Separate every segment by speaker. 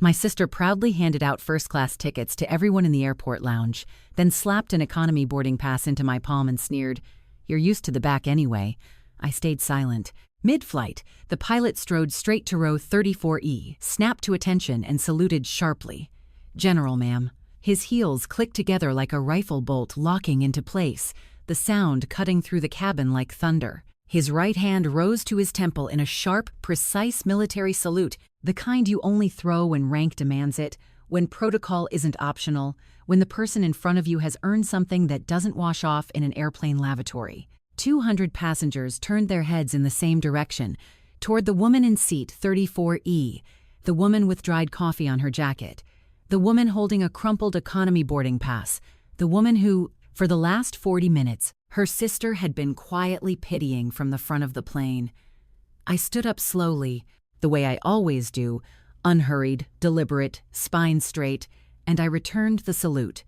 Speaker 1: My sister proudly handed out first-class tickets to everyone in the airport lounge, then slapped an economy boarding pass into my palm and sneered, "You're used to the back anyway." I stayed silent. Mid-flight, the pilot strode straight to row 34E, snapped to attention, and saluted sharply. "General, ma'am." His heels clicked together like a rifle bolt locking into place, the sound cutting through the cabin like thunder. His right hand rose to his temple in a sharp, precise military salute, the kind you only throw when rank demands it, when protocol isn't optional, when the person in front of you has earned something that doesn't wash off in an airplane lavatory. 200 passengers turned their heads in the same direction, toward the woman in seat 34E, the woman with dried coffee on her jacket, the woman holding a crumpled economy boarding pass, the woman who, for the last 40 minutes, her sister had been quietly pitying from the front of the plane. I stood up slowly, the way I always do, unhurried, deliberate, spine straight, and I returned the salute.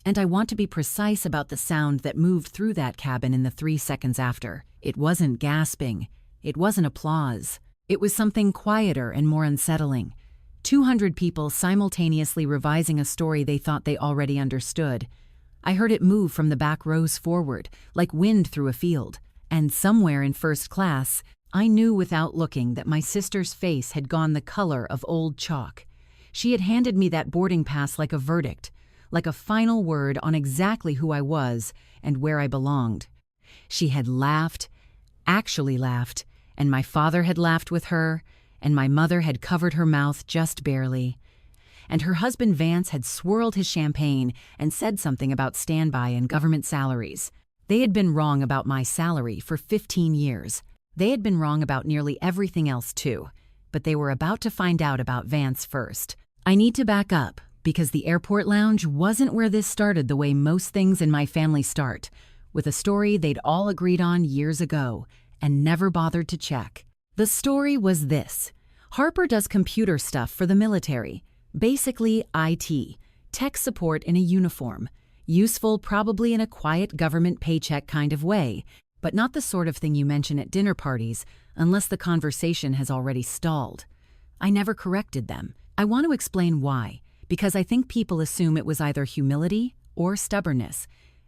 Speaker 1: And I want to be precise about the sound that moved through that cabin in the 3 seconds after. It wasn't gasping. It wasn't applause. It was something quieter and more unsettling. 200 people simultaneously revising a story they thought they already understood. I heard it move from the back rows forward, like wind through a field. And somewhere in first class, I knew without looking that my sister's face had gone the color of old chalk. She had handed me that boarding pass like a verdict, like a final word on exactly who I was and where I belonged. She had laughed, actually laughed, and my father had laughed with her, and my mother had covered her mouth just barely. And her husband Vance had swirled his champagne and said something about standby and government salaries. They had been wrong about my salary for 15 years. They had been wrong about nearly everything else too, but they were about to find out about Vance first. I need to back up, because the airport lounge wasn't where this started the way most things in my family start, with a story they'd all agreed on years ago and never bothered to check. The story was this. Harper does computer stuff for the military, basically IT, tech support in a uniform, useful probably in a quiet government paycheck kind of way, but not the sort of thing you mention at dinner parties unless the conversation has already stalled. I never corrected them. I want to explain why, because I think people assume it was either humility or stubbornness,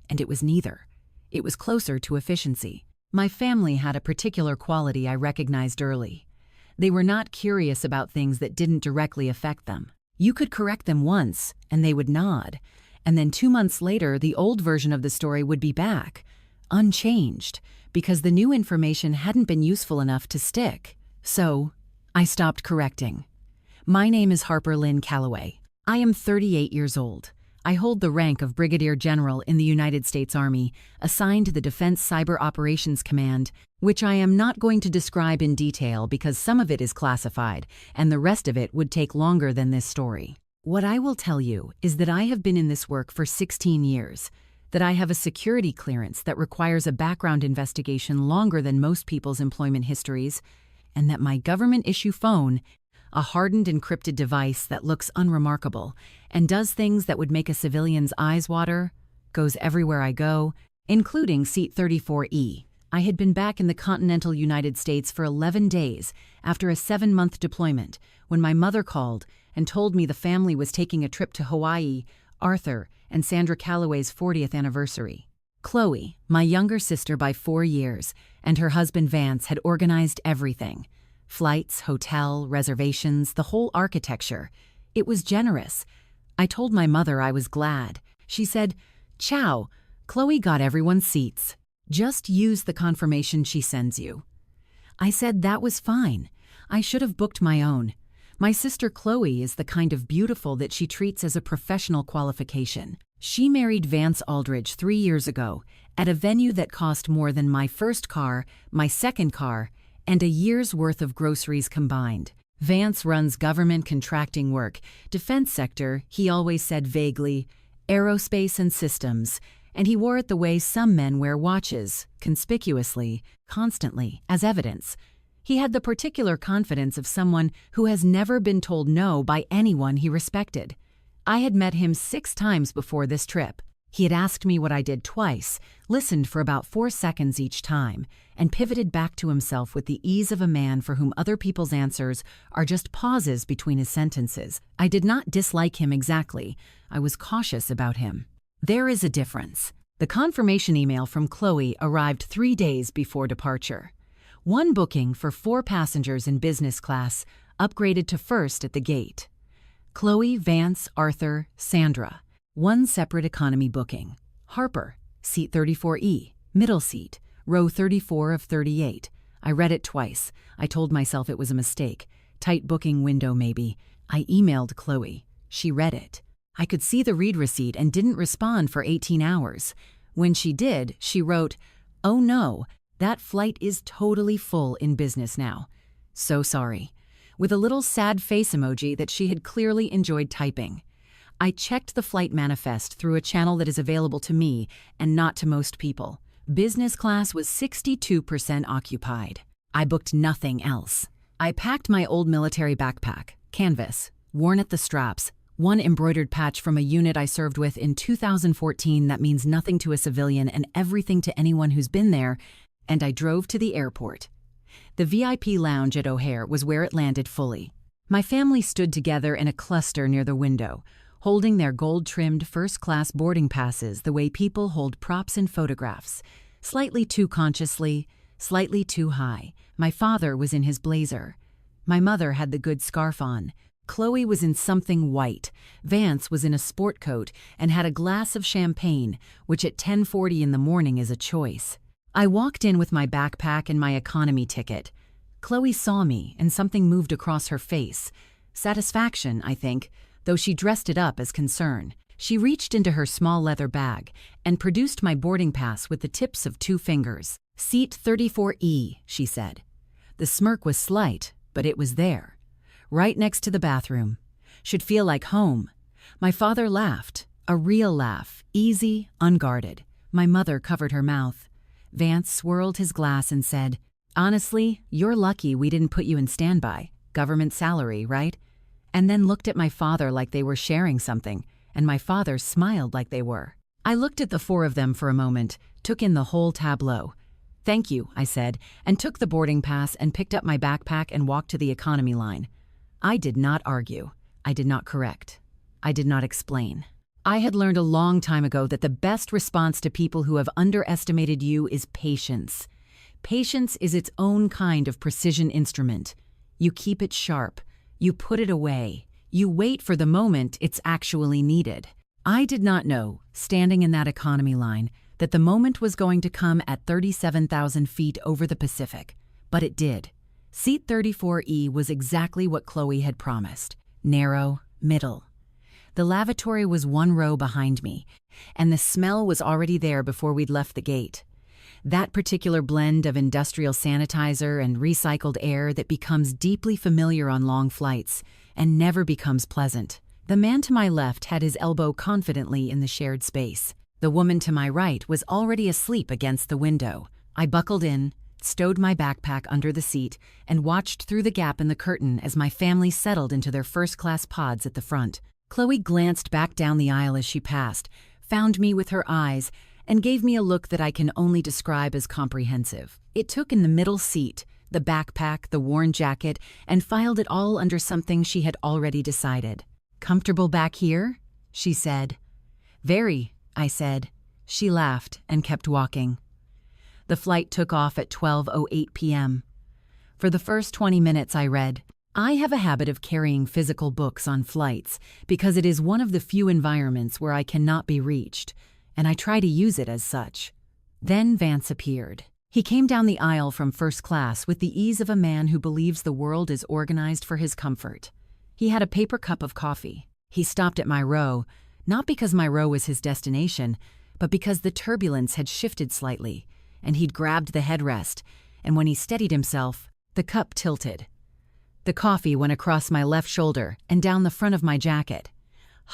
Speaker 1: and it was neither. It was closer to efficiency. My family had a particular quality I recognized early. They were not curious about things that didn't directly affect them. You could correct them once, and they would nod, and then 2 months later the old version of the story would be back, unchanged, because the new information hadn't been useful enough to stick. So, I stopped correcting. My name is Harper Lynn Calloway. I am 38 years old. I hold the rank of Brigadier General in the United States Army, assigned to the Defense Cyber Operations Command, which I am not going to describe in detail because some of it is classified, and the rest of it would take longer than this story. What I will tell you is that I have been in this work for 16 years, that I have a security clearance that requires a background investigation longer than most people's employment histories, and that my government-issue phone, a hardened encrypted device that looks unremarkable and does things that would make a civilian's eyes water, goes everywhere I go, including seat 34E. I had been back in the continental United States for 11 days after a 7-month deployment when my mother called and told me the family was taking a trip to Hawaii, Arthur, and Sandra Calloway's 40th anniversary. Chloe, my younger sister by 4 years, and her husband Vance had organized everything. Flights, hotel, reservations, the whole architecture. It was generous. I told my mother I was glad. She said, "Ciao, Chloe got everyone's seats. Just use the confirmation she sends you." I said that was fine. I should have booked my own. My sister Chloe is the kind of beautiful that she treats as a professional qualification. She married Vance Aldridge 3 years ago at a venue that cost more than my first car, my second car, and a year's worth of groceries combined. Vance runs government contracting work, defense sector, he always said vaguely, aerospace and systems, and he wore it the way some men wear watches, conspicuously, constantly, as evidence. He had the particular confidence of someone who has never been told no by anyone he respected. I had met him 6 times before this trip. He had asked me what I did twice, listened for about 4 seconds each time, and pivoted back to himself with the ease of a man for whom other people's answers are just pauses between his sentences. I did not dislike him exactly. I was cautious about him. There is a difference. The confirmation email from Chloe arrived 3 days before departure. 1 booking for 4 passengers in business class, upgraded to first at the gate. Chloe, Vance, Arthur, Sandra. 1 separate economy booking. Harper, seat 34E, middle seat, row 34 of 38. I read it twice. I told myself it was a mistake. Tight booking window maybe. I emailed Chloe. She read it. I could see the read receipt and didn't respond for 18 hours. When she did, she wrote, "Oh no, that flight is totally full in business now. So sorry," with a little sad face emoji that she had clearly enjoyed typing. I checked the flight manifest through a channel that is available to me and not to most people. Business class was 62% occupied. I booked nothing else. I packed my old military backpack, canvas, worn at the straps, 1 embroidered patch from a unit I served with in 2014 that means nothing to a civilian and everything to anyone who's been there, and I drove to the airport. The VIP lounge at O'Hare was where it landed fully. My family stood together in a cluster near the window, holding their gold-trimmed first-class boarding passes the way people hold props in photographs, slightly too consciously, slightly too high. My father was in his blazer. My mother had the good scarf on. Chloe was in something white. Vance was in a sport coat and had a glass of champagne, which at 10:40 in the morning is a choice. I walked in with my backpack and my economy ticket. Chloe saw me and something moved across her face. Satisfaction, I think, though she dressed it up as concern. She reached into her small leather bag and produced my boarding pass with the tips of 2 fingers. "Seat 34E, she said. The smirk was slight, but it was there. Right next to the bathroom. Should feel like home. My father laughed, a real laugh, easy, unguarded. My mother covered her mouth. Vance swirled his glass and said, "Honestly, you're lucky we didn't put you in standby. Government salary, right?" And then looked at my father like they were sharing something, and my father smiled like they were. I looked at the 4 of them for a moment, took in the whole tableau. "Thank you," I said, and took the boarding pass and picked up my backpack and walked to the economy line. I did not argue. I did not correct. I did not explain. I had learned a long time ago that the best response to people who have underestimated you is patience. Patience is its own kind of precision instrument. You keep it sharp. You put it away. You wait for the moment it's actually needed. I did not know, standing in that economy line, that the moment was going to come at 37,000 feet over the Pacific. But it did. Seat 34E was exactly what Chloe had promised. Narrow, middle. The lavatory was 1 row behind me, and the smell was already there before we'd left the gate. That particular blend of industrial sanitizer and recycled air that becomes deeply familiar on long flights and never becomes pleasant. The man to my left had his elbow confidently in the shared space. The woman to my right was already asleep against the window. I buckled in, stowed my backpack under the seat, and watched through the gap in the curtain as my family settled into their first-class pods at the front. Chloe glanced back down the aisle as she passed, found me with her eyes, and gave me a look that I can only describe as comprehensive. It took in the middle seat, the backpack, the worn jacket, and filed it all under something she had already decided. "Comfortable back here?" she said. "Very," I said. She laughed and kept walking. The flight took off at 12:08 p.m. For the first 20 minutes I read. I have a habit of carrying physical books on flights because it is one of the few environments where I cannot be reached, and I try to use it as such. Then Vance appeared. He came down the aisle from first class with the ease of a man who believes the world is organized for his comfort. He had a paper cup of coffee. He stopped at my row, not because my row was his destination, but because the turbulence had shifted slightly, and he'd grabbed the headrest, and when he steadied himself, the cup tilted. The coffee went across my left shoulder and down the front of my jacket.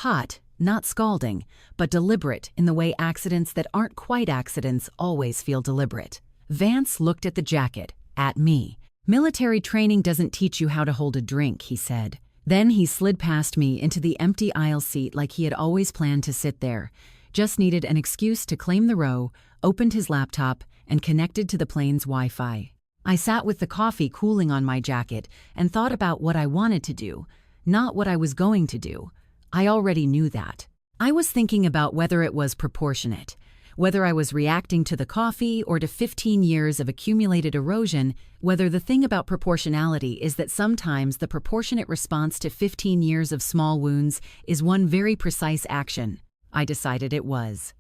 Speaker 1: Hot, not scalding, but deliberate in the way accidents that aren't quite accidents always feel deliberate. Vance looked at the jacket, at me. "Military training doesn't teach you how to hold a drink," he said. Then he slid past me into the empty aisle seat like he had always planned to sit there, Just needed an excuse to claim the row, opened his laptop, and connected to the plane's Wi-Fi. I sat with the coffee cooling on my jacket and thought about what I wanted to do, not what I was going to do. I already knew that. I was thinking about whether it was proportionate, whether I was reacting to the coffee or to 15 years of accumulated erosion, whether the thing about proportionality is that sometimes the proportionate response to 15 years of small wounds is one very precise action. I decided it was.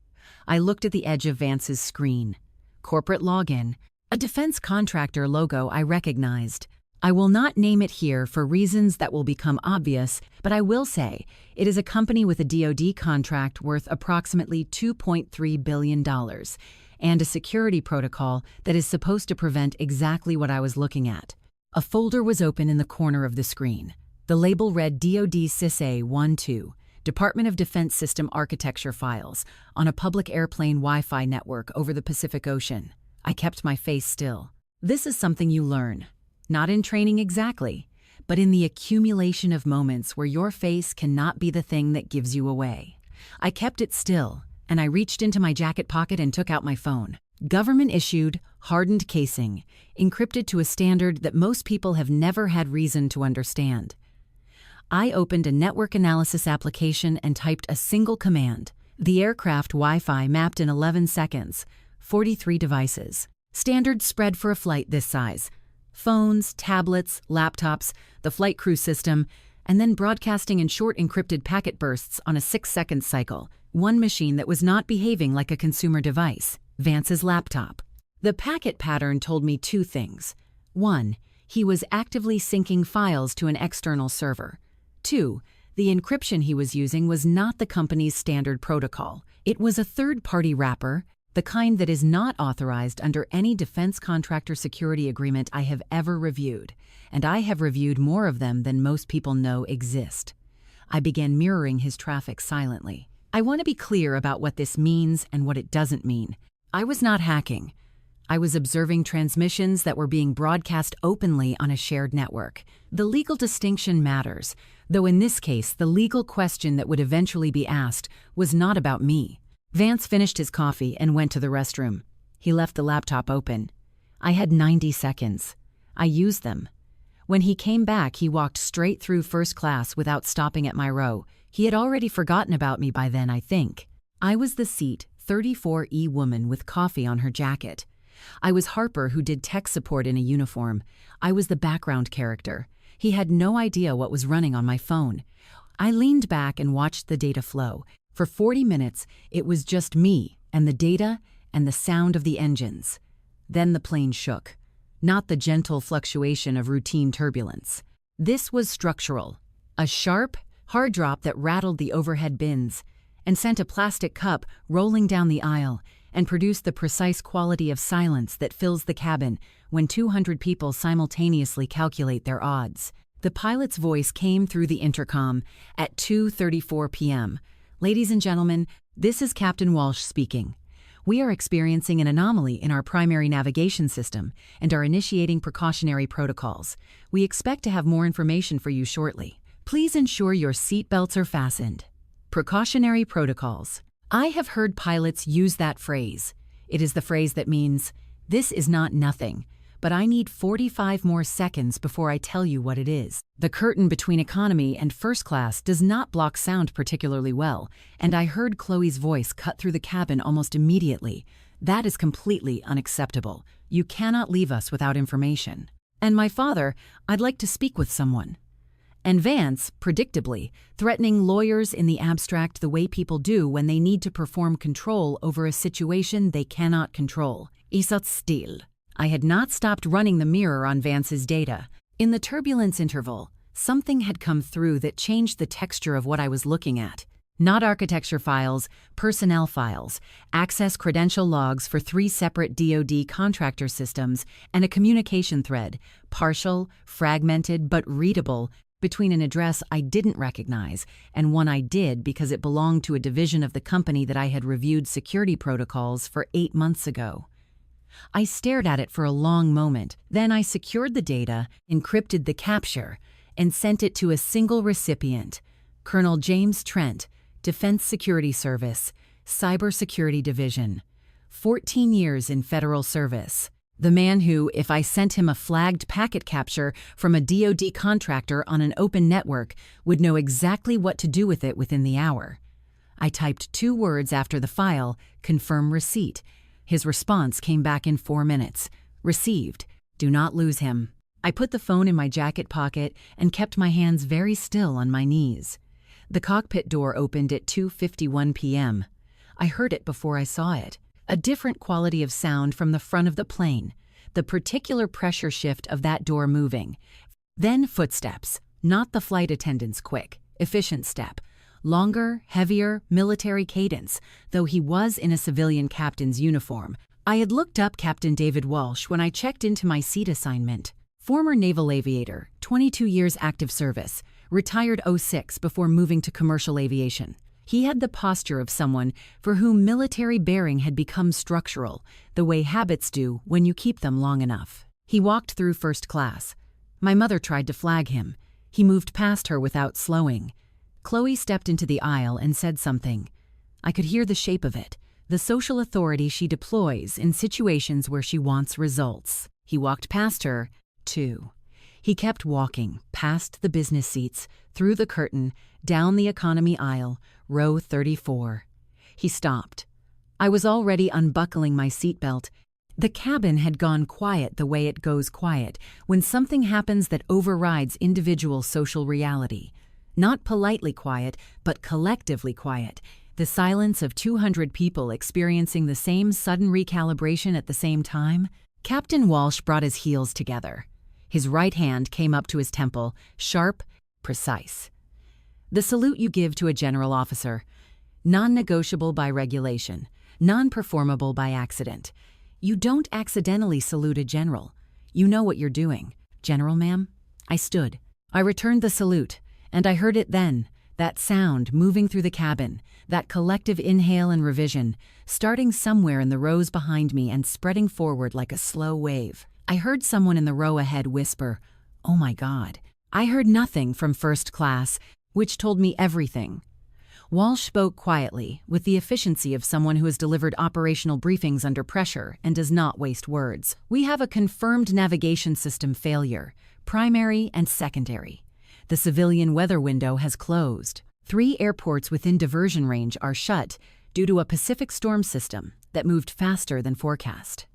Speaker 1: I looked at the edge of Vance's screen. Corporate login, a defense contractor logo I recognized. I will not name it here for reasons that will become obvious, but I will say it is a company with a DoD contract worth approximately $2.3 billion and a security protocol that is supposed to prevent exactly what I was looking at. A folder was open in the corner of the screen. The label read DoD SysA-12, Department of Defense System Architecture files, on a public airplane Wi-Fi network over the Pacific Ocean. I kept my face still. This is something you learn. Not in training exactly, but in the accumulation of moments where your face cannot be the thing that gives you away. I kept it still, and I reached into my jacket pocket and took out my phone. Government-issued, hardened casing, encrypted to a standard that most people have never had reason to understand. I opened a network analysis application and typed a single command. The aircraft Wi-Fi mapped in 11 seconds, 43 devices. Standard spread for a flight this size. Phones, tablets, laptops, the flight crew system, and then broadcasting in short encrypted packet bursts on a 6-second cycle. One machine that was not behaving like a consumer device, Vance's laptop. The packet pattern told me two things. 1, he was actively syncing files to an external server. 2, the encryption he was using was not the company's standard protocol. It was a third-party wrapper, the kind that is not authorized under any defense contractor security agreement I have ever reviewed, and I have reviewed more of them than most people know exist. I began mirroring his traffic silently. I want to be clear about what this means and what it doesn't mean. I was not hacking. I was observing transmissions that were being broadcast openly on a shared network. The legal distinction matters, though in this case the legal question that would eventually be asked was not about me. Vance finished his coffee and went to the restroom. He left the laptop open. I had 90 seconds. I used them. When he came back, he walked straight through first class without stopping at my row. He had already forgotten about me by then, I think. I was the seat 34E woman with coffee on her jacket. I was Harper, who did tech support in a uniform. I was the background character. He had no idea what was running on my phone. I leaned back and watched the data flow. For 40 minutes, it was just me and the data and the sound of the engines. Then the plane shook, not the gentle fluctuation of routine turbulence. This was structural, a sharp, hard drop that rattled the overhead bins and sent a plastic cup rolling down the aisle and produced the precise quality of silence that fills the cabin when 200 people simultaneously calculate their odds. The pilot's voice came through the intercom at 2:34 p.m. Ladies and gentlemen, this is Captain Walsh speaking. We are experiencing an anomaly in our primary navigation system and are initiating precautionary protocols. We expect to have more information for you shortly. Please ensure your seat belts are fastened. Precautionary protocols. I have heard pilots use that phrase. It is the phrase that means, "This is not nothing, but I need 45 more seconds before I tell you what it is." The curtain between economy and first class does not block sound particularly well, and I heard Chloe's voice cut through the cabin almost immediately. That is completely unacceptable. You cannot leave us without information. And my father, I'd like to speak with someone. And Vance, predictably, threatening lawyers in the abstract the way people do when they need to perform control over a situation they cannot control. Ich satt still. I had not stopped running the mirror on Vance's data. In the turbulence interval, something had come through that changed the texture of what I was looking at. Not architecture files, personnel files, access credential logs for 3 separate DoD contractor systems, and a communication thread, partial, fragmented, but readable, between an address I didn't recognize and one I did because it belonged to a division of the company that I had reviewed security protocols for 8 months ago. I stared at it for a long moment. Then I secured the data, encrypted the capture, and sent it to a single recipient, Colonel James Trent, Defense Security Service, Cybersecurity Division. 14 years in federal service. The man who, if I sent him a flagged packet capture from a DoD contractor on an open network, would know exactly what to do with it within the hour. I typed 2 words after the file, confirm receipt. His response came back in 4 minutes. Received. Do not lose him. I put the phone in my jacket pocket and kept my hands very still on my knees. The cockpit door opened at 2:51 p.m. I heard it before I saw it. A different quality of sound from the front of the plane, the particular pressure shift of that door moving. Then footsteps, not the flight attendant's quick, efficient step. Longer, heavier, military cadence, though he was in a civilian captain's uniform. I had looked up Captain David Walsh when I checked into my seat assignment. Former naval aviator, 22 years active service, retired '06 before moving to commercial aviation. He had the posture of someone for whom military bearing had become structural, the way habits do when you keep them long enough. He walked through first class. My mother tried to flag him. He moved past her without slowing. Chloe stepped into the aisle and said something. I could hear the shape of it, the social authority she deploys in situations where she wants results. He walked past her, too. He kept walking, past the business seats, through the curtain, down the economy aisle, row 34. He stopped. I was already unbuckling my seatbelt. The cabin had gone quiet the way it goes quiet when something happens that overrides individual social reality. Not politely quiet, but collectively quiet. The silence of 200 people experiencing the same sudden recalibration at the same time. Captain Walsh brought his heels together. His right hand came up to his temple, sharp, precise. The salute you give to a general officer. Non-negotiable by regulation, non-performable by accident. You don't accidentally salute a general. You know what you're doing. General, ma'am? I stood. I returned the salute, and I heard it then, that sound moving through the cabin, that collective inhale and revision, starting somewhere in the rows behind me and spreading forward like a slow wave. I heard someone in the row ahead whisper, "Oh my God." I heard nothing from first class, which told me everything. Walsh spoke quietly, with the efficiency of someone who has delivered operational briefings under pressure and does not waste words. We have a confirmed navigation system failure, primary and secondary. The civilian weather window has closed. 3 airports within diversion range are shut due to a Pacific storm system that moved faster than forecast.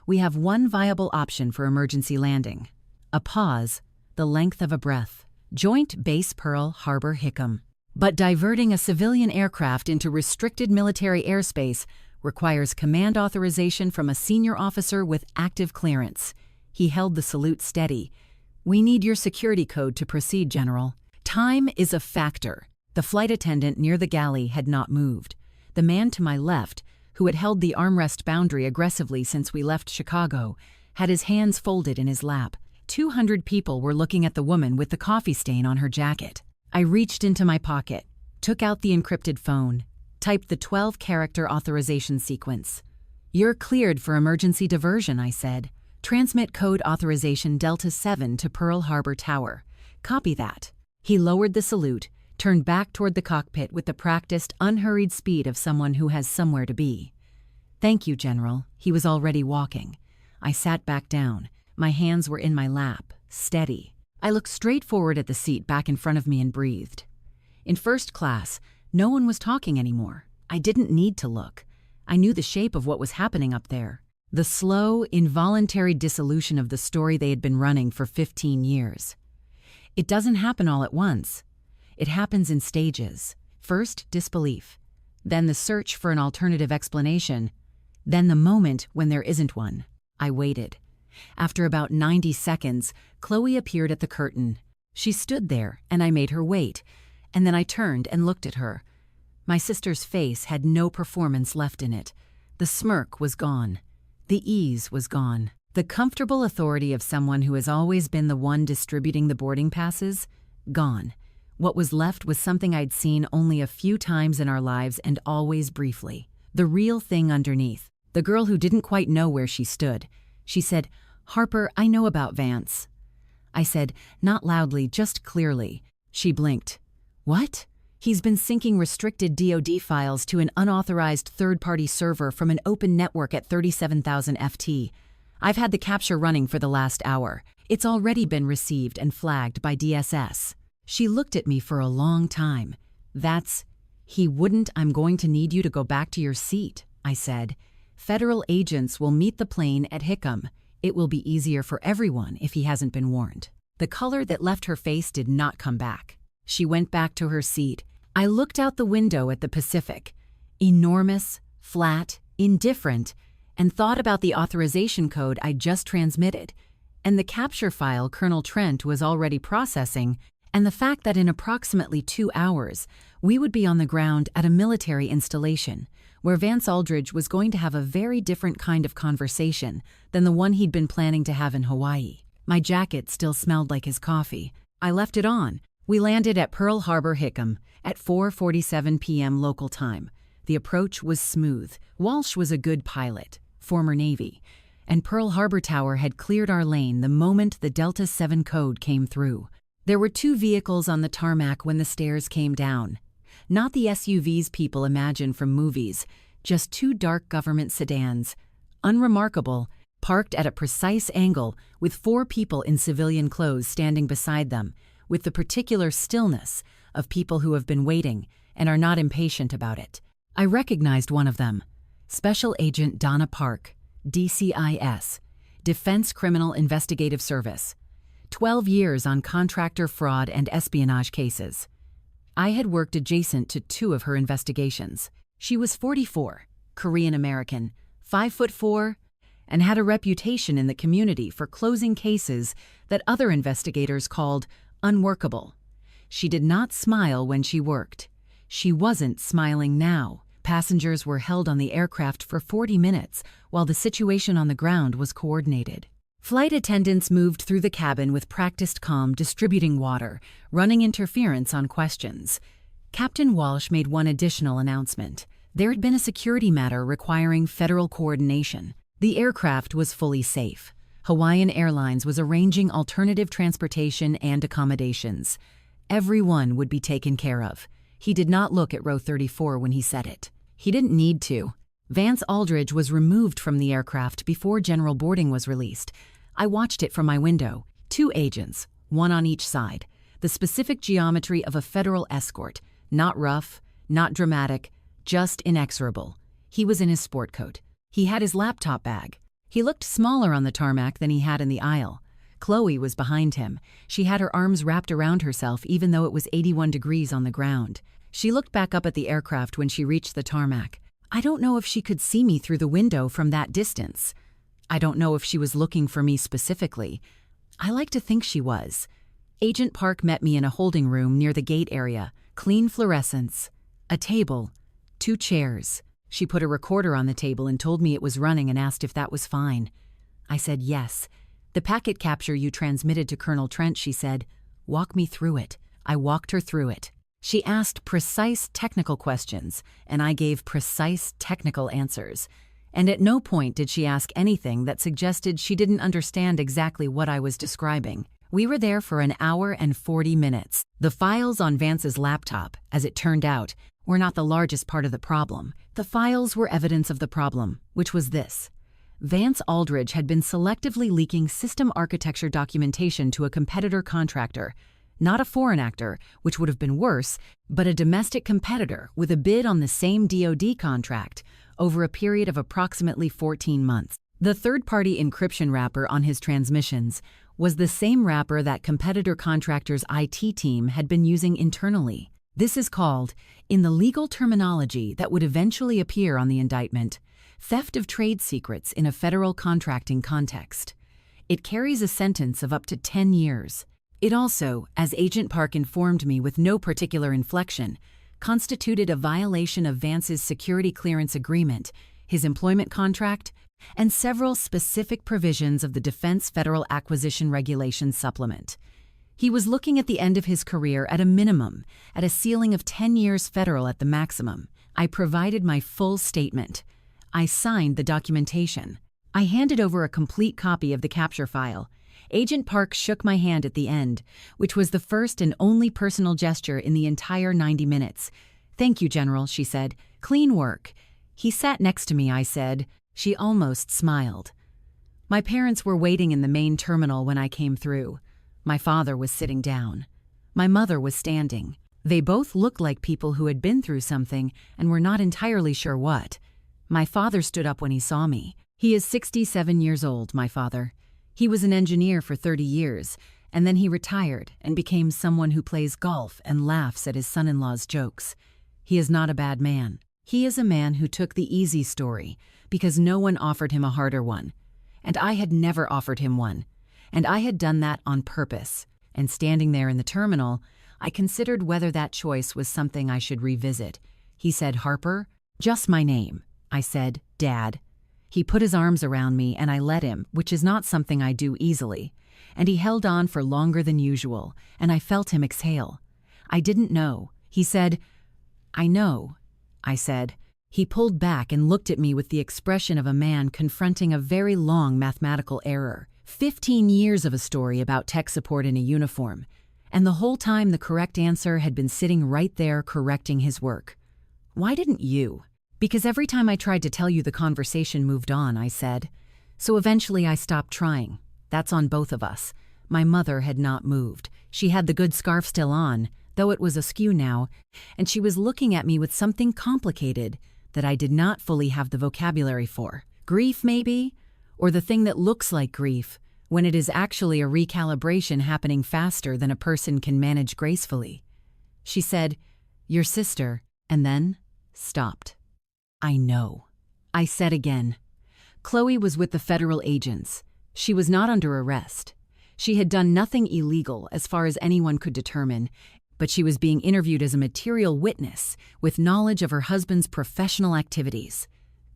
Speaker 1: We have one viable option for emergency landing. A pause, the length of a breath. Joint Base Pearl Harbor Hickam. But diverting a civilian aircraft into restricted military airspace requires command authorization from a senior officer with active clearance. He held the salute steady. We need your security code to proceed, General. Time is a factor. The flight attendant near the galley had not moved. The man to my left, who had held the armrest boundary aggressively since we left Chicago, had his hands folded in his lap. 200 people were looking at the woman with the coffee stain on her jacket. I reached into my pocket, took out the encrypted phone, typed the 12-character authorization sequence. You're cleared for emergency diversion, I said. Transmit code authorization Delta 7 to Pearl Harbor Tower. Copy that. He lowered the salute, turned back toward the cockpit with the practiced, unhurried speed of someone who has somewhere to be. Thank you, General. He was already walking. I sat back down. My hands were in my lap, steady. I looked straight forward at the seat back in front of me and breathed. In first class, no one was talking anymore. I didn't need to look. I knew the shape of what was happening up there. The slow, involuntary dissolution of the story they had been running for 15 years. It doesn't happen all at once. It happens in stages. First, disbelief. Then the search for an alternative explanation. Then the moment when there isn't one. I waited. After about 90 seconds, Chloe appeared at the curtain. She stood there, and I made her wait, and then I turned and looked at her. My sister's face had no performance left in it. The smirk was gone. The ease was gone. The comfortable authority of someone who has always been the one distributing the boarding passes, gone. What was left was something I'd seen only a few times in our lives and always briefly. The real thing underneath. The girl who didn't quite know where she stood. She said, "Harper, I know about Vance." I said, not loudly, just clearly. She blinked. "What?" He's been syncing restricted DoD files to an unauthorized third-party server from an open network at 37,000 FT. I've had the capture running for the last hour. It's already been received and flagged by DSS. She looked at me for a long time. He wouldn't. I'm going to need you to go back to your seat, I said. Federal agents will meet the plane at Hickam. It will be easier for everyone if he hasn't been warned. The color that left her face did not come back. She went back to her seat. I looked out the window at the Pacific, enormous, flat, indifferent, and thought about the authorization code I just transmitted, and the capture file Colonel Trent was already processing, and the fact that in approximately 2 hours, we would be on the ground at a military installation, where Vance Aldridge was going to have a very different kind of conversation than the one he'd been planning to have in Hawaii. My jacket still smelled like his coffee. I left it on. We landed at Pearl Harbor Hickam at 4:47 p.m. local time. The approach was smooth. Walsh was a good pilot, former Navy, and Pearl Harbor Tower had cleared our lane the moment the Delta 7 code came through. There were 2 vehicles on the tarmac when the stairs came down. Not the SUVs people imagine from movies, just 2 dark government sedans. Unremarkable, parked at a precise angle with 4 people in civilian clothes standing beside them, with the particular stillness of people who have been waiting and are not impatient about it. I recognized one of them, Special Agent Donna Park, DCIS, Defense Criminal Investigative Service. 12 years on contractor fraud and espionage cases. I had worked adjacent to 2 of her investigations. She was 44, Korean-American, 5'4", and had a reputation in the community for closing cases that other investigators called unworkable. She did not smile when she worked. She wasn't smiling now. Passengers were held on the aircraft for 40 minutes while the situation on the ground was coordinated. Flight attendants moved through the cabin with practiced calm, distributing water, running interference on questions. Captain Walsh made one additional announcement. There had been a security matter requiring federal coordination. The aircraft was fully safe. Hawaiian Airlines was arranging alternative transportation and accommodations. Everyone would be taken care of. He did not look at row 34 when he said it. He didn't need to. Vance Aldridge was removed from the aircraft before general boarding was released. I watched it from my window. 2 agents, 1 on each side. The specific geometry of a federal escort. Not rough, not dramatic, just inexorable. He was in his sport coat. He had his laptop bag. He looked smaller on the tarmac than he had in the aisle. Chloe was behind him. She had her arms wrapped around herself even though it was 81 degrees on the ground. She looked back up at the aircraft when she reached the tarmac. I don't know if she could see me through the window from that distance. I don't know if she was looking for me specifically. I like to think she was. Agent Park met me in a holding room near the gate area. Clean fluorescents. A table. 2 chairs. She put a recorder on the table and told me it was running and asked if that was fine. I said yes. The packet capture you transmitted to Colonel Trent, she said. Walk me through it. I walked her through it. She asked precise technical questions, and I gave precise technical answers. And at no point did she ask anything that suggested she didn't understand exactly what I was describing. We were there for 1 hour and 40 minutes. The files on Vance's laptop, as it turned out, were not the largest part of the problem. The files were evidence of the problem, which was this. Vance Aldridge had been selectively leaking system architecture documentation to a competitor contractor, not a foreign actor, which would have been worse, but a domestic competitor with a bid on the same DoD contract over a period of approximately 14 months. The third-party encryption wrapper on his transmissions was the same wrapper that competitor contractor's IT team had been using internally. This is called, in the legal terminology that would eventually appear on the indictment, theft of trade secrets in a federal contracting context. It carries a sentence of up to 10 years. It also, as Agent Park informed me with no particular inflection, constituted a violation of Vance's security clearance agreement, his employment contract, and several specific provisions of the Defense Federal Acquisition Regulations Supplement. He was looking at the end of his career at a minimum, at a ceiling of 10 years federal at the maximum. I provided my full statement. I signed the documentation. I handed over a complete copy of the capture file. Agent Park shook my hand at the end, which was the first and only personal gesture in the entire 90 minutes. "Thank you, General," she said. "Clean work." "He sat next to me," I said. She almost smiled. My parents were waiting in the main terminal when I came through. My father was sitting down. My mother was standing. They both looked like people who had been through something and were not entirely sure what. My father stood up when he saw me. He is 67 years old, my father. He was an engineer for 30 years, and then he retired and became someone who plays golf and laughs at his son-in-law's jokes. He is not a bad man. He is a man who took the easy story because no one offered him a harder one. And I had never offered him one. And I had done that on purpose. And standing there in the terminal, I considered whether that choice was something I should revisit. He said, "Harper?" "Just my name." I said, "Dad." He put his arms around me and I let him, which is not something I do easily. And he held on for longer than usual, and I felt him exhale. I didn't know. He said, "I know," I said. He pulled back and looked at me with the expression of a man confronting a very long mathematical error. 15 years of a story about tech support in a uniform. And the whole time the correct answer had been sitting right there correcting his work. "Why didn't you?" "Because every time I tried to tell you, the conversation moved on," I said. "So eventually I stopped trying. That's on both of us." My mother had not moved. She had the good scarf still on, though it was askew now, and she was looking at me with something complicated that I did not fully have the vocabulary for. Grief, maybe? Or the thing that looks like grief, when it is actually a recalibration happening faster than a person can manage gracefully. She said, "Your sister," and then stopped. "I know." I said again. Chloe was with the federal agents. She was not under arrest. She had done nothing illegal as far as anyone could determine, but she was being interviewed as a material witness with knowledge of her husband's professional activities.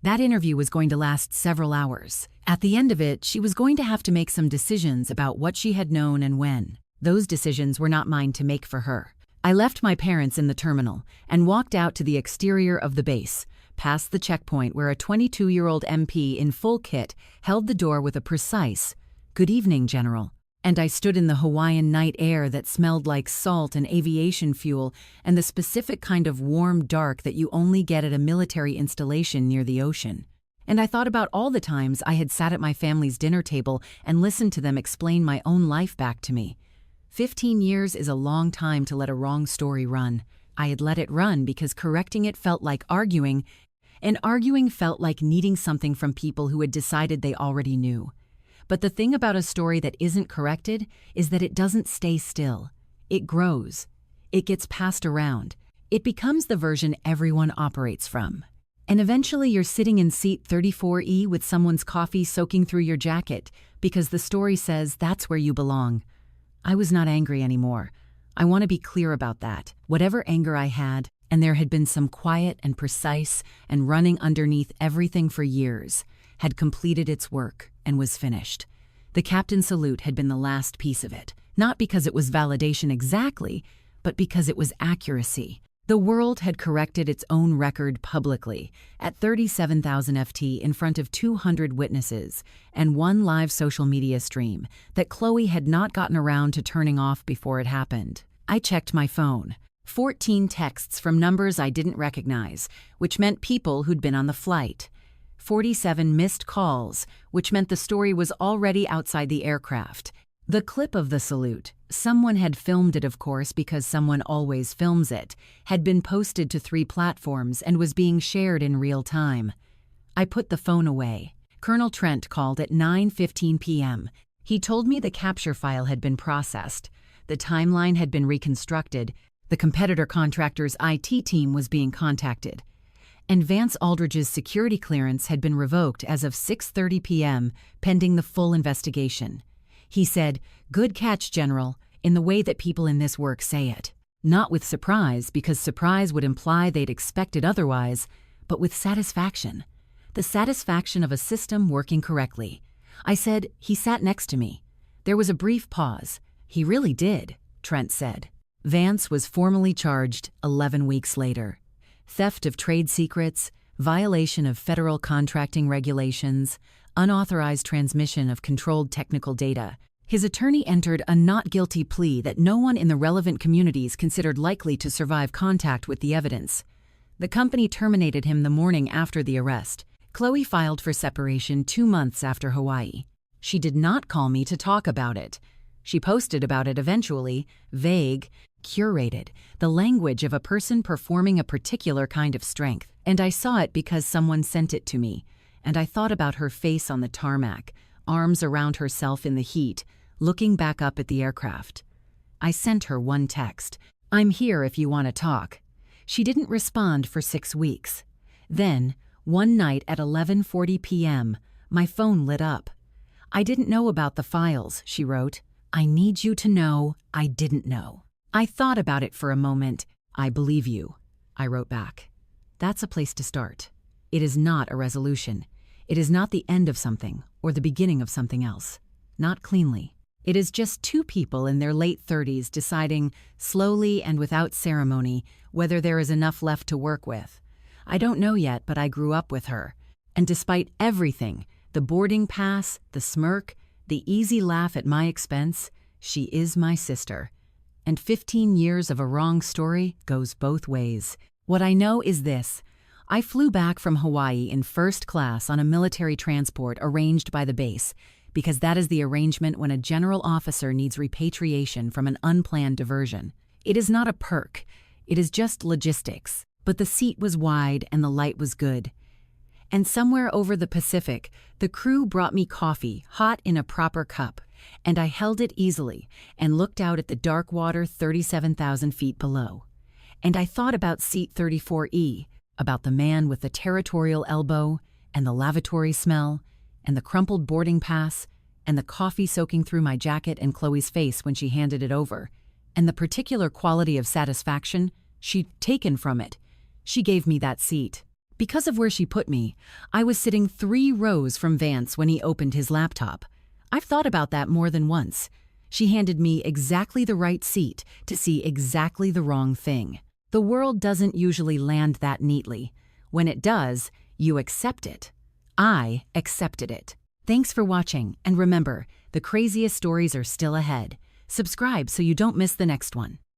Speaker 1: That interview was going to last several hours. At the end of it, she was going to have to make some decisions about what she had known and when. Those decisions were not mine to make for her. I left my parents in the terminal and walked out to the exterior of the base, past the checkpoint where a 22-year-old MP in full kit held the door with a precise, "Good evening, General." And I stood in the Hawaiian night air that smelled like salt and aviation fuel and the specific kind of warm dark that you only get at a military installation near the ocean. And I thought about all the times I had sat at my family's dinner table and listened to them explain my own life back to me. 15 years is a long time to let a wrong story run. I had let it run because correcting it felt like arguing, and arguing felt like needing something from people who had decided they already knew. But the thing about a story that isn't corrected is that it doesn't stay still. It grows. It gets passed around. It becomes the version everyone operates from. And eventually you're sitting in seat 34E with someone's coffee soaking through your jacket because the story says that's where you belong. I was not angry anymore. I want to be clear about that. Whatever anger I had, and there had been some quiet and precise and running underneath everything for years, had completed its work and was finished. The captain's salute had been the last piece of it, not because it was validation exactly, but because it was accuracy. The world had corrected its own record publicly at 37,000 FT in front of 200 witnesses and one live social media stream that Chloe had not gotten around to turning off before it happened. I checked my phone. 14 texts from numbers I didn't recognize, which meant people who'd been on the flight. 47 missed calls, which meant the story was already outside the aircraft. The clip of the salute, someone had filmed it of course because someone always films it, had been posted to 3 platforms and was being shared in real time. I put the phone away. Colonel Trent called at 9:15 p.m. He told me the capture file had been processed, the timeline had been reconstructed, the competitor contractor's IT team was being contacted, and Vance Aldridge's security clearance had been revoked as of 6:30 p.m. pending the full investigation. He said, "Good catch, General," in the way that people in this work say it. Not with surprise, because surprise would imply they'd expected otherwise, but with satisfaction. The satisfaction of a system working correctly. I said, "He sat next to me." There was a brief pause. "He really did," Trent said. Vance was formally charged 11 weeks later. Theft of trade secrets, violation of federal contracting regulations, unauthorized transmission of controlled technical data, His attorney entered a not guilty plea that no one in the relevant communities considered likely to survive contact with the evidence. The company terminated him the morning after the arrest. Chloe filed for separation 2 months after Hawaii. She did not call me to talk about it. She posted about it eventually, vague, curated, the language of a person performing a particular kind of strength. And I saw it because someone sent it to me. And I thought about her face on the tarmac, arms around herself in the heat, looking back up at the aircraft. I sent her one text, "I'm here if you want to talk." She didn't respond for 6 weeks. Then, one night at 11:40 p.m., my phone lit up. "I didn't know about the files," she wrote. "I need you to know I didn't know." I thought about it for a moment. "I believe you," I wrote back. That's a place to start. It is not a resolution. It is not the end of something or the beginning of something else. Not cleanly. It is just 2 people in their late 30s deciding, slowly and without ceremony, whether there is enough left to work with. I don't know yet, but I grew up with her. And despite everything, the boarding pass, the smirk, the easy laugh at my expense, she is my sister. And 15 years of a wrong story goes both ways. What I know is this. I flew back from Hawaii in first class on a military transport arranged by the base, because that is the arrangement when a general officer needs repatriation from an unplanned diversion. It is not a perk. It is just logistics. But the seat was wide and the light was good. And somewhere over the Pacific, the crew brought me coffee, hot in a proper cup, and I held it easily and looked out at the dark water 37,000 feet below. And I thought about seat 34E, about the man with the territorial elbow, and the lavatory smell, and the crumpled boarding pass, and the coffee soaking through my jacket and Chloe's face when she handed it over, and the particular quality of satisfaction she'd taken from it. She gave me that seat. Because of where she put me, I was sitting 3 rows from Vance when he opened his laptop. I've thought about that more than once. She handed me exactly the right seat to see exactly the wrong thing. The world doesn't usually land that neatly. When it does, you accept it. I accepted it. Thanks for watching, and remember, the craziest stories are still ahead. Subscribe so you don't miss the next one.